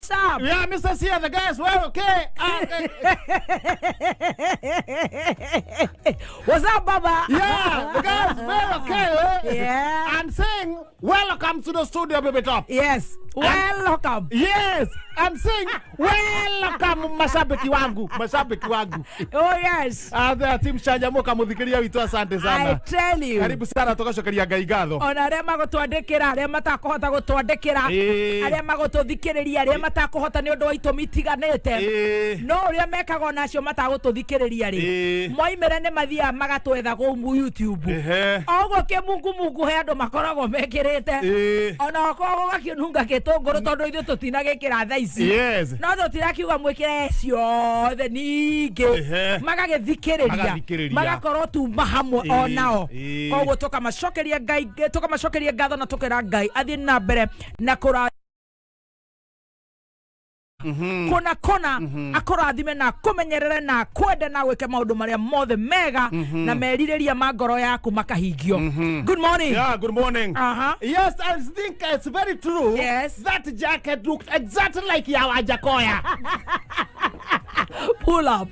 what's up? Yeah, Mr. Sia, the guys, well, okay. What's up, Baba? Yeah, the guys, well, okay. Yeah. I'm saying, welcome to the studio, baby top. Yes. Welcome. Yes, I'm saying, welcome, mashabiki wangu. Oh, yes. Team Shanjamuka muthikiria witu asante sana. I tell you. Karibu sana tugacokeria Ngai ngatho. Ona aria magutwandikira aria matakuhota gutwandikira aria magututhikiriria aria matakuhota ni undu wa itumi itiganite no uria mekaga ona acio matagututhikiriria ri moimire ni mathia magatwetha ku YouTube ogo ke mungu he andu makoragwo mekirite ona okogo gakinunga gitunguru tondu ithu tutinagikira thaa ici no tutirakiuga mwikire ciothe ningi magagithikiriria magakorwo tu mahamwe onao koguo tukamacokeria ngatho na tukira Ngai athie na mbere na kura kona akorathime na kumenyerere na kwende na gwike maundu maria mothe mega na meririria mangoro yaku makahingio. Good morning. Yeah, good morning. Yes, I think it's very true. Yes. That jacket looked exactly like Yawa Jacoya. Pull up.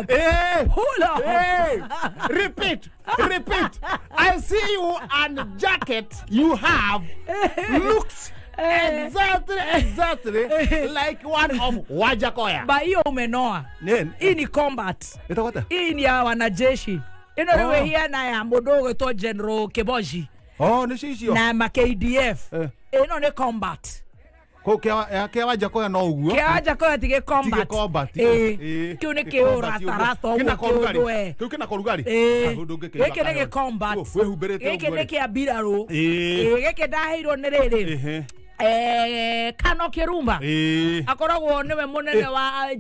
Hey. Pull up. Hey. Repeat. I see you and jacket you have looks exactly like one of Wajakoya. Ba hiyo umenoa. Hii ni combat. Hii ni ya wanajeshi. Ino niwe hiya na ya mudogo to General Keboji. Ni shisho. Na ma KDF. Ino ni combat. Ko kia Wajakoya no uguo. Kia Wajakoya tige combat. Kiu ni kiu ratarasta uguo kiu Kiu kina korugari. Giki ni combat. Giki ni kia biraro. Giki ndahirwo ni riri. Kano Kirumba akoragwo niwe munene wa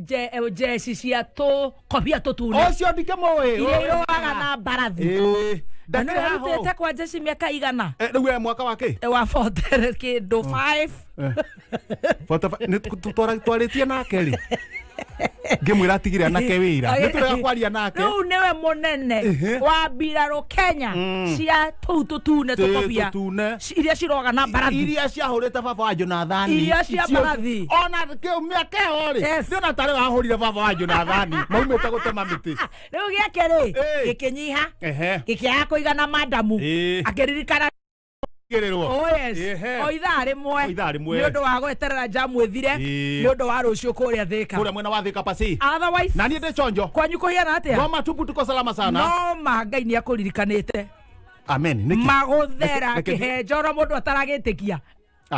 jeshi cia tu kobia tutune ocio ndike mowe iroaga na mbarathi ndakira rutete kwa jeshi miaka igana riu mwaka wake wa 4 kindu 5 twaritie nake ri ngimwira atigire anake wira niturega kwaria nake riu niwe munene wa mbiraro Kenya cia tutune tukobia iria ciroga na mbarathi iria ciahurite baba wa Jonathan iria cia mbarathi ona miaka io ri ndiona tari wahurire baba wa Jonathan maumite gutema miti riu giakiri gikinyiha gikiaga kuigana madamu akiririkana Oh yes. Oitha rimwe. Ni undu wa gweterera jamu ethire. Ni undu wa rucio kuria Thika. Kuria mwena wa Thika pasi. Otherwise. Na ni ndechonjo. Kwanyu kuhiana atia? Ngoma tupu tuko salama sana. No Ngai ni akuririkanite. Amen. Niki. Maguthera kihenjora mundu ataragitikia.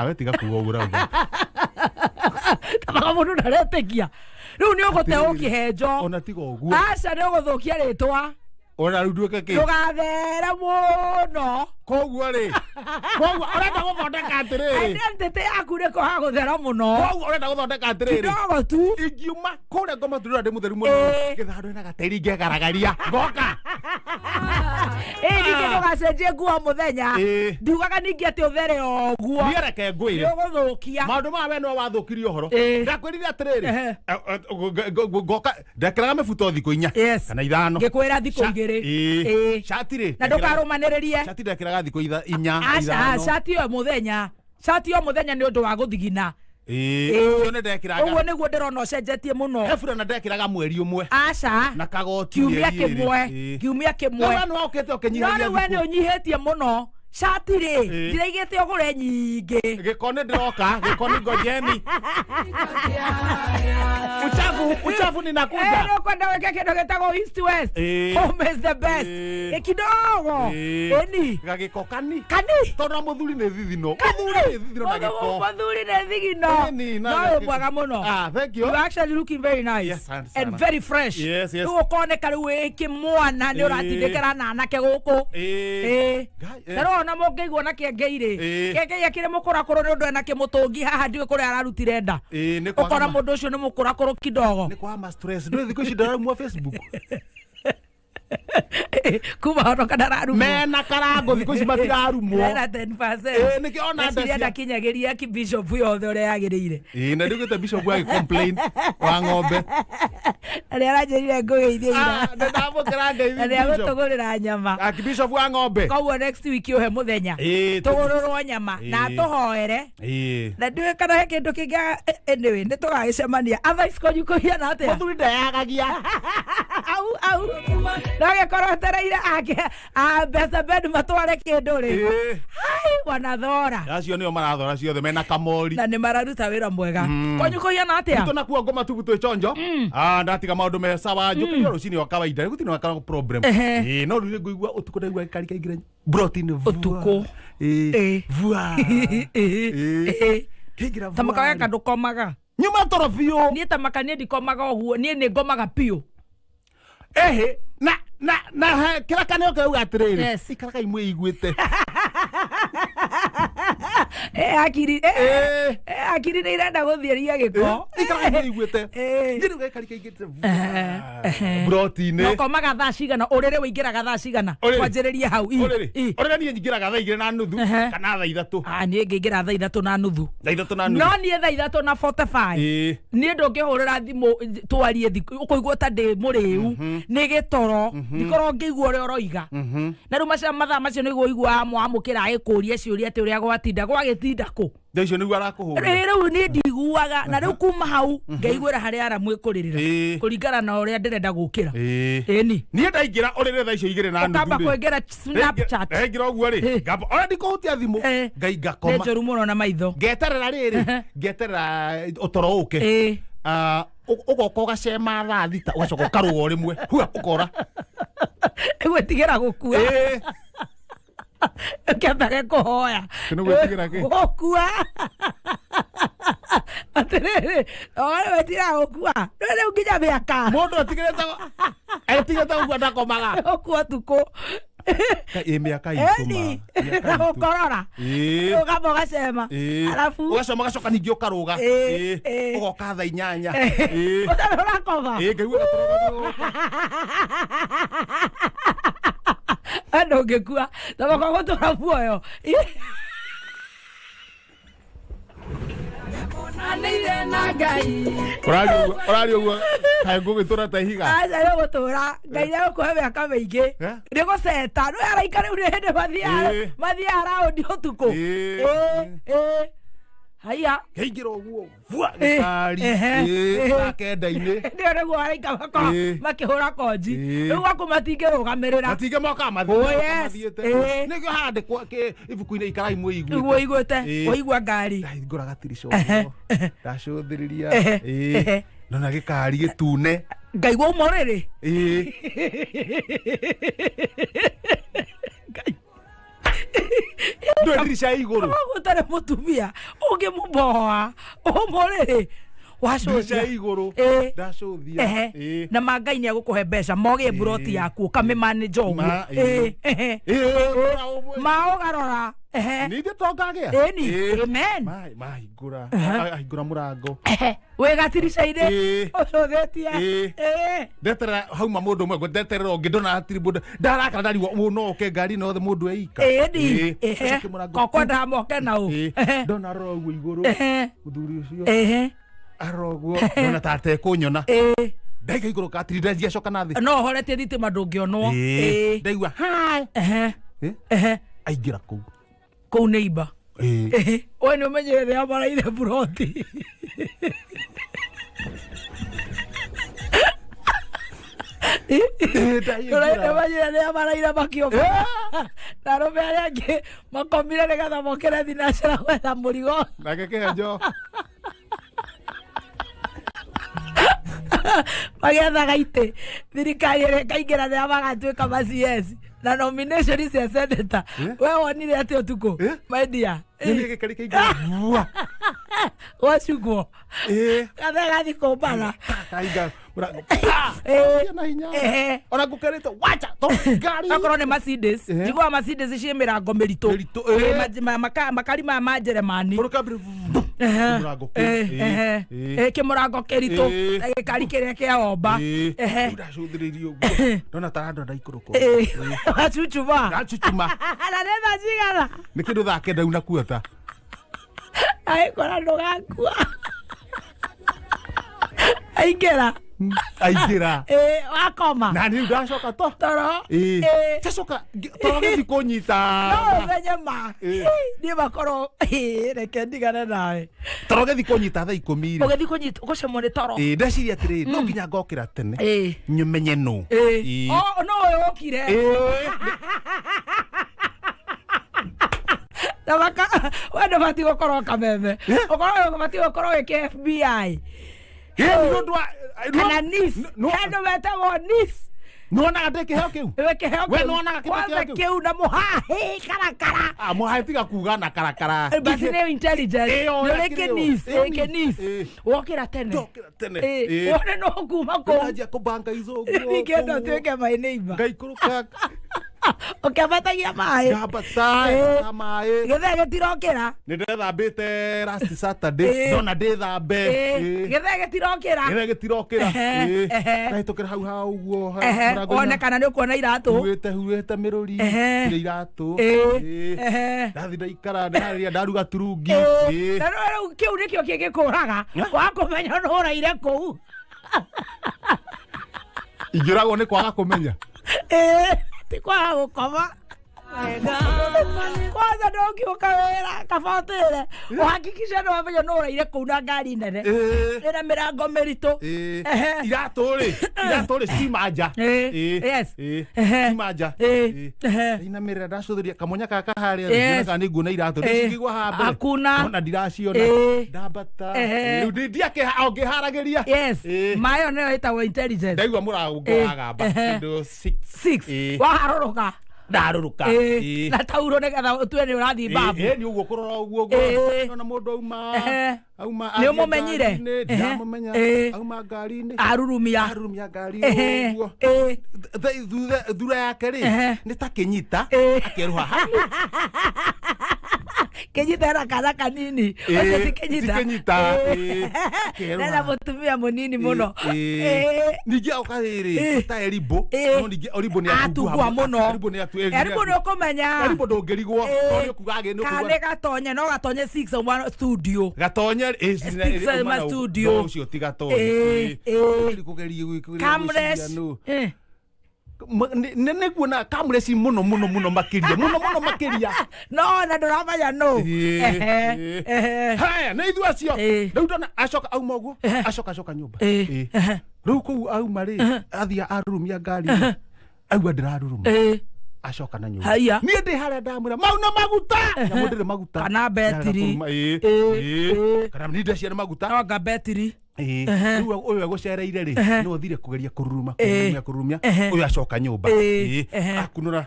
We tiga kugo urauga. Tamaga mundu ndaretikia. Riu ni ugote ukihenjo. Ona tigo uguo. Aca ni uguthukia ritwa. Ona ruduke ki. Tugathera muno. Koguo ri. Koguo urenda guthondeka atiriri. Identity yaku ni ko guthera muno. Koguo urenda guthondeka atiriri. Kidogo tu. Ingiuma kuria ngoma turura ndi mutheru muno. Githando na gateri ngegaragaria. Ngoka. Ningi tugacenjie nguo muthenya. Ndiugaga ningi ati uthere oguo. Niereke ngwire. Niguthukia. Maundu ma we no wathukirie uhoro. Ndakwirire atiriri. Ngoka ndakiraga mibuto thiko 4 kana 5. Ngikwira thiko 2. Shati ri. Na ndukarumanirie. Shati ndakiraga thiko 4. Shati yo muthenya. Shati yo muthenya ni undu wa guthigina. Yone ndekiraga. Uguo niguo ndirona ucenjetie muno. Efura na ndekiraga mweri umwe. Aca. Na kagoti kiumia kimwe. No no ukete ukinyihiria. No we ni unyihitie muno. Shati ri. Ndiraigite ugure nyingi. Gikone ndiroka, gikone ngojeni. Uchafu ninakuja. Ndio kwenda weka kidogo getago East West. Home is the best. Kidogo. Eni. Gagikokani. Kani. Tona muthuri ni thithino. Muthuri ni thithino na giko. Muthuri ni thithino. No mwaga muno. Thank you. You actually looking very nice. Yes, and very fresh. Yes. Ukone kariu iki mwana ni uratindikira na anake guku. Taro na mungigwa na kiengeire. Kenge yakire mukurakuru ni undu anake mutungi haha ndiwe kuri ararutire nda. Ukora mundu ucio ni mukurakuru kidogo. Ni kwa stress. Ndio thiko shida mu Facebook. kuma hono kana raru mena karango thiko ici matirarumo na 10% niki ona nda kinyagiria ki bishop yothe ore yagirire na ndigute bishop agi complain wa ng'ombe ari arajerire ngugeithia ira ndamo karanga ari agutugurira nyama aki bishop wa ng'ombe koguo next week uhe muthenya tugururwo nyama na tuhoere na ndiwe kana he kindu kinga anyway nitugagicemania advice konyu kuhia na atia muthuri ndayagagia au ndage korotereire ake besa bedu matware kindu ri hai wanathora acio nio marathora ciothe mena kamori na ni mararuta wira mwega konyu kuhia na atia tuna kuo ngoma tubutu chonjo ndatiga maundu me sawa njukio rucini wa kawaida gutino akara problem no ruri nguigua utuko ndaigua kari kaingire protein utuko vua kigira vua tamakaga kandu komaga nyuma torofio ni tamakania ndikomaga oguo ni ngomaga pio na kira kaneo kau atiriri ikaraka imwe igwite akiri ni irenda guthieria giko ikaraka imwe igwite ngiru gakari kaingite protein no komaga thaa cigana urire wingiraga thaa cigana kwanjiriria hau urire ni ngiraga thaa 2:30 kana thaa 3 ni ngingira thaa 3:30 thaa 3:30 no ni thaa 3:45 ni ndungihurira thimu twarie ukuigua ta ndi muriu ni gitoro ndikorwo ngigua uri oroiga na riu mathaa macio niguo igua amukira agikuria ciuria ati uria gwatinda gwagitinda ku ndecio niguo arakuhura riu ni ndiguaga na riu kuma hau ngeiguira haria aramu ikuririra kuringana na uria ndirenda gukira ni ndaingira urire thaa icio 2:30 kamba kuingira Snapchat ngira uguo ri ngamba ora ndikuhutia thimu ngai ngakoma ni njoru muno na maitho ngeterera riri ngeterera utoro uke ugoka ugacema thaa thita ugacoka ukarũga rimwe hua ukora gwĩtigĩra gũkua kĩambaga kũhoya gũkua atĩrĩrĩ wĩtigĩra gũkua rĩu nginya mĩaka mũndũ etigĩte gũkua ndakomaga gũkua tukũ miaka ituma na ukorora ugamba ugacema alafu ugacema ugacoka ningi ukaruga ugoka thaa 8 utarora ngaigua ando ngekua tabaka gutura muoyo anire na ngai orari uguo kae ngugitura ta ihiga aca yo gutura ngai ya kuhe miaka mingi ni guceta no araika riu ni hindi mathia raundi utuku haya keingiro uguo vua gikari kenda-ini ndio niguo araika makihura konji riu gwaku matingĩrũgamĩrĩra matinge moka mathiĩte nĩguo handĩkwo ibuku-inĩ ikara imwe iguo iguĩte waigua ngari ngora gatirico ndacũthĩrĩria nona gĩkari gĩtune ngaigua umorĩrĩ ndwendirisha igũrũ gũtarĩ mũtumia ũngĩmũmboa ũmũrĩrĩ wacuthia igũrũ ndacuthia na mangai nĩ agũkũhe mbeca mogie buroti yaku ũkamĩmanĩnja ũguo maũgarora ningĩ tongagĩa amen ahingũra mũrango wĩ gatirica-inĩ ũcũthĩtie ndeterera hauma mũndũ ũmwe ndeterera ũngĩ ndona hatirĩ mũndũ ndarakara ndarigwo no oke ngari nothe mũndũ eika kokwo ndamoke na ũ ndona arora ũguo igũrũ mũthuri ũcio arora ũguo ndona ta atekũnyona ndaiga igũrũ katiri ndenjiacoka na thĩ no horetie thitima ndũngĩonwo ndaigua aingĩra kũu kũu neighbor we nĩ ũmenyere rĩa maraire buroti ũraimanyire rĩa maraire makĩũka na rũme arĩa angĩ makomire nĩgetha mokĩre thinacara gwetha mũrigo nake kĩhenjo magethaga itĩ thirikari ĩrĩa ĩkaingĩra rĩa magatuĩka ma-CS na nomination cia senator we wonire atĩ ũtukũ my dear gĩkari kĩingĩra Wachukwo. Kathega thiko bana. Kaiga na hinya. Ona gukerete wacha to ngari. Akorwo ni Mercedes. Njigua Mercedes cie mirango miritu. Makari ma Majeremani. Murango. Kimurango kiritu. Gikari kiria kia omba. Ndacũthĩrĩirie ũguo. Ndona tarando ndaikũrũko. Wachuchuma. Ndachuchuma. Na nenda cigana. Nĩ kĩndũ thaa kenda unakua ta. Aikora ndũgakua. Aingĩra. Wakoma. Na nĩ ndacoka to. Toro. Tacoka toro gĩthi kũnyita. No menye ma. Nĩ makorwo reke ndigane nawe. Toro gĩthi kũnyita thaa 10. Ũgĩthi kũnyita ũgũcemwo nĩ toro. Ndeciria atĩrĩrĩ no nginya ngokĩra tene. Nyũmenye nũ. No ũyũ ũkire. Wenda bati gũkorwo kameme. Ũkorwo bati gũkorwo wĩ FBI. Kana NIS. Hendo betagwo NIS. Nuonaga ndĩ kĩheo kĩu? Kĩheo kĩu. We nuonaga kĩheo kĩu na mũhahe karakara. Mũhahe tiga kuga na karakara. Basi nĩ intelligence. Nĩrĩkĩ NIS. Wokĩra tene. Wone no kuma kũu. Ndanjia kũbanga icũguo. Ningĩenda tuĩke my neighbor. Ngaikũrũka. Ũkĩambatagia maĩ. Ngambata maĩ. Gĩthee gĩtirokĩra. Nĩ ndethambĩte last Saturday. Ndona ndĩthambe. Gĩthee gĩtirokĩra. Gĩthee gĩtirokĩra. Ngahĩtũkĩra hau ũguo. One kana nĩ ũkuona iratũ. Huĩte mĩrũri. Nĩ iratũ. Ndathi ndaikara ndarĩria ndaruga turungi. Na rĩu kĩu nĩkĩo kĩngĩkũraga. Wakũmenya nĩ ũraire kũu. Ingĩragwo nĩ kwaga kũmenya. Ti kwaga gũkoma. Kwanza ndũngĩũka wĩra kabatĩre ũhakikishe nĩ wamenya nĩ ũraire kũu na ngari nene ĩna mĩrango mĩritũ. Iratũ-rĩ cima nja. Yes. Cima nja. Inamĩrĩra ndacũthĩria kamonya gaka harĩa thĩ kana nĩ nguona iratũ ndĩcigĩgwa haha mbere. Hakuna. Ona ndiraciona. Ndambata. Rĩu ngĩharagĩria. Yes. Mayo nĩyo ĩtagwo intelligence. Ndaigua mũrango wagamba. 6. Waharũrũka. Ndaruruka. Na tauro nĩgetha ũtue nĩ ũrathiĩ babu. Nĩ ũguo kũrora ũguo. Ona mũndũ auma. Nĩ ũmũmenyire? Ndamũmenya. Auma ngari-inĩ. Arurumia ngari-inĩ ũguo. Thura yake-rĩ nĩ ta kĩnyita. Akeruha hau. Kĩnyita ena kana kanini. Ũcio ti kĩnyita. Ena mũtumia mũnini mũno. Ningĩ oka rĩrĩ ta Eribo. No ningĩ Eribo nĩ atuguha mũno. Eribo nĩ ũkũmenya. Eribo ndũngĩrigwo. Nĩ ũkugaga nĩ ũkuga. Kana gatonye no gatonye 6 studio. Gatonye studio. Ũcio ti gatonye. Kũgeria gwĩkĩrĩra. Cameras. Nĩ kuona cameras mũno makĩria. No na ndũramenya no. Haya nĩ ithuĩ acio. Rĩu ndona acoka auma ũguo. Acoka nyũmba. Rĩu kũu auma-rĩ athiĩ arurumia ngari. Aigua ndĩraruruma. Acoka na nyũmba. Niĩ ndĩ harĩa ndamwĩra mau na maguta. Na mũndĩrĩ maguta. Kana betiri. Kana nĩ ndacia na maguta. No anga betiri. Rĩu ũyũ egũcereire-rĩ nĩ ũthire kũgeria kũruruma. Ũyũ acoka nyũmba. Akunũra.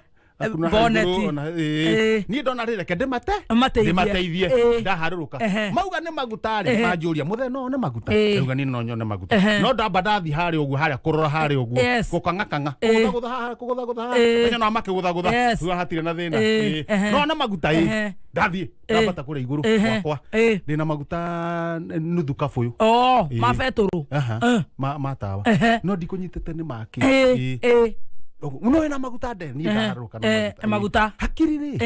Boneti. Niĩ ndona rĩ reke ndĩmateithie. Ndaharũrũka. Mauga nĩ maguta-rĩ manjũria mũthenya no nĩ maguta. Ndauga niĩ no nyone maguta. No ndamba ndathi harĩa ũguo harĩa kũrora harĩa ũguo. Gũkang'akang'a. Kũgũthagũtha haha kũgũthagũtha haha. Menya no makĩgũthagũtha. Rĩu hatirĩ na thĩna. No na maguta ndathiĩ ndambata kũrĩa igũrũ gwakwa. Ndĩna maguta nuthu kabũyũ. Ma betũrũ. Ma tawa. No ndikũnyitĩte nĩ makĩ. Uno ena maguta nde ni ndaruka na maguta hakiri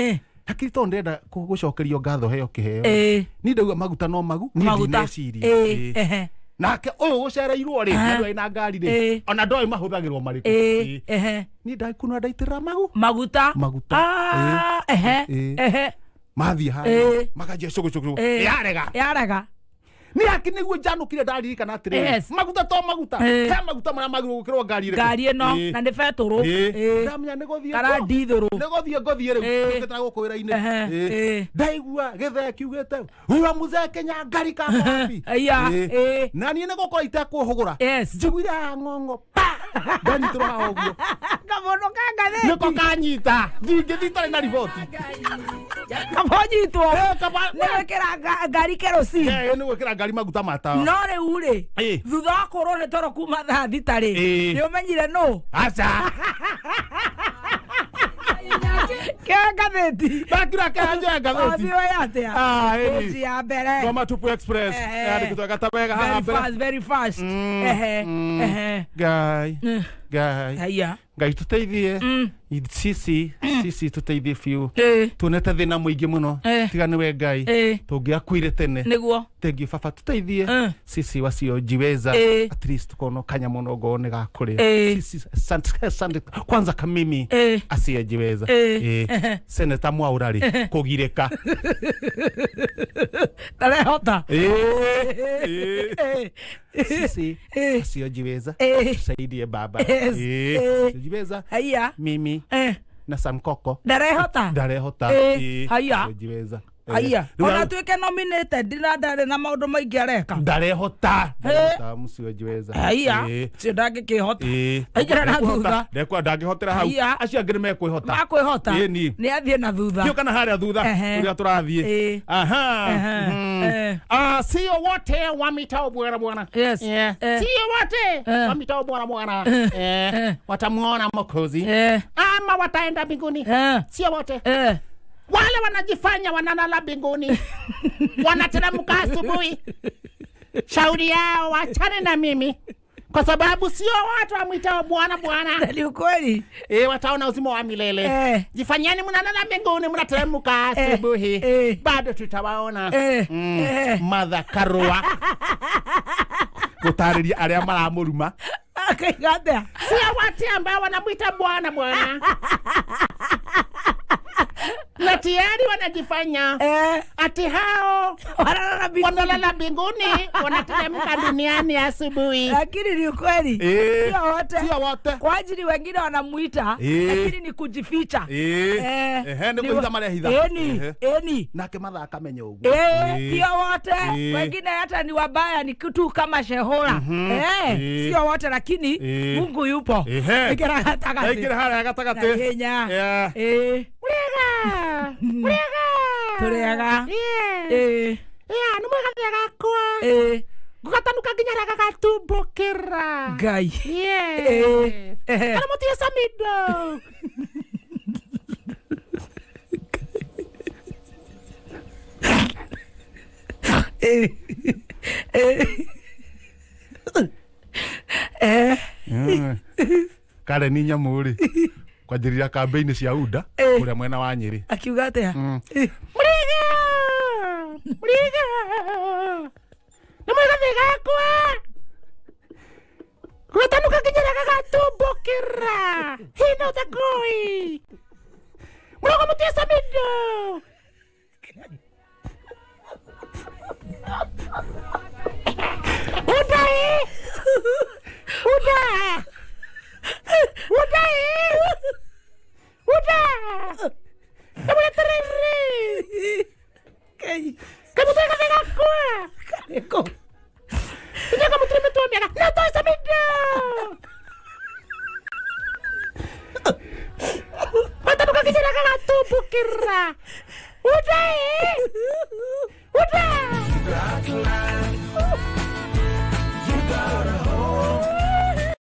tondũ ndenda gũcokerio ngatho heo kĩheo ni ndauga maguta no magu ni ndineciria nake ũyũ gũcereirwo rĩ andũ ena ngari rĩ ona ndoĩ mahũthagĩrwo marĩkũ ni ndaikũnwa ndaitĩrĩra maguta mathiĩ harĩa makanjia cũgũcũgũ yarega ni haki niguo njanukire ndaririkana atĩrĩrĩ maguta to maguta he maguta marĩa magĩrĩirwo gũkĩrwo ngari ĩno na nĩ betũrũ ndamenya nĩ gũthiĩ kana ndithũrũ nĩ gũthiĩ ngũthiĩ rĩu ngĩtara gũkũ wĩra-inĩ ndaigua gĩthee kiugĩte huyo mzee Kenya ngari kako wapi na niĩ nĩ gũkorwo itekũhũgũra njiguire ng'ong'o Gani turaha ogwo. Kamono kanga Niko kanyita. Thitare na riboti. Kabonyitwo. Nĩwĩkĩra ngari kerosi. Nĩwĩkĩra ngari maguta mata. No rĩu rĩ. Thutha wa kũrwo nĩ toro kuma thaa thita rĩ. Nĩũmenyire nũ? Aca. Ngathĩti. Ndakira kĩhanja ngathĩti. Othio yatia. Ĩci ya mbere. Goma Tupu Express. Ndĩkũtweka wega haha mbere. Very fast. Ngai. Haya. Ngai tuteithie. Sisi tuteithie biũ. Tuonete thĩna mũingĩ mũno. Tiga nĩwe Ngai. Tũngĩakuire tene. Nĩguo. Thangi baba tuteithie. Sisi wasiojiweza. At least tukono kanyama nogo nĩgakũrĩa. Sisi asante kwanza kamimi asiyejiweza. Seneta Mwaura rĩ kũgirĩka. Tarehota. Sisi asiyojiweza. Tusaidie baba. Asiyojiweza. Haya. Mimi na Sankoko. Darehota. Haya. Asiyojiweza. Aya, ona tuike nominated ndare na maundu maingi areka. Ndarehota musiyojiweza. Aya, cio ndangĩkĩhota. Aingĩra na thutha. Ndekwa ndangĩhotera hau. Acio angĩ nĩmekwĩhota. Makwĩhota. Nĩ athiĩ na thutha. Hiyo kana harĩa thutha ũrĩa tũrathiĩ. Sio wote wamitao bwana. Yes. Sio wote wamitao bwana. Watamuona Mwokozi. Ama wataenda mbinguni. Sio wote. Wale wanajifanya wanalala mbinguni. Wanateremka asubuhi. Shauri yao wachane na mimi. Kwa sababu sio watu wamwitao Bwana. Ni ukweli. Wataona uzima wa milele. Jifanyeni mnalala mbinguni mnateremka asubuhi. Bado tutawaona. Mother Karua. Gũtarĩria arĩa maramũruma. Akaigata. Sio watu ambao wanamwita Bwana. Na tayari wanajifanya ati hao wanalala mbinguni wanateremka duniani asubuhi. Lakini ni ukweli. Sio wote. Kwa ajili wengine wanamuita lakini ni kujificha. Ndio kuita mara hitha. Nake matha akamenya uguo. Sio wote. Wengine hata ni wabaya ni kitu kama Shehora. Sio wote lakini Mungu yupo. Ikira gatagati. Turega. Numwega gakwa. Gugatanuka nginya gagatumbũkĩra. Ngai. Kana mũtĩe Samido. Kale ni nyamũrĩ kwanjĩrĩria kambĩini cia UDA kũrĩa mwena wa Nyĩrĩ. Akiuga atĩa? Mũriga. Numwega gakwa. Gugatanuka nginya gagatumbũkĩra. Hino takoi. Mũriga mũtĩe Samido. Udah.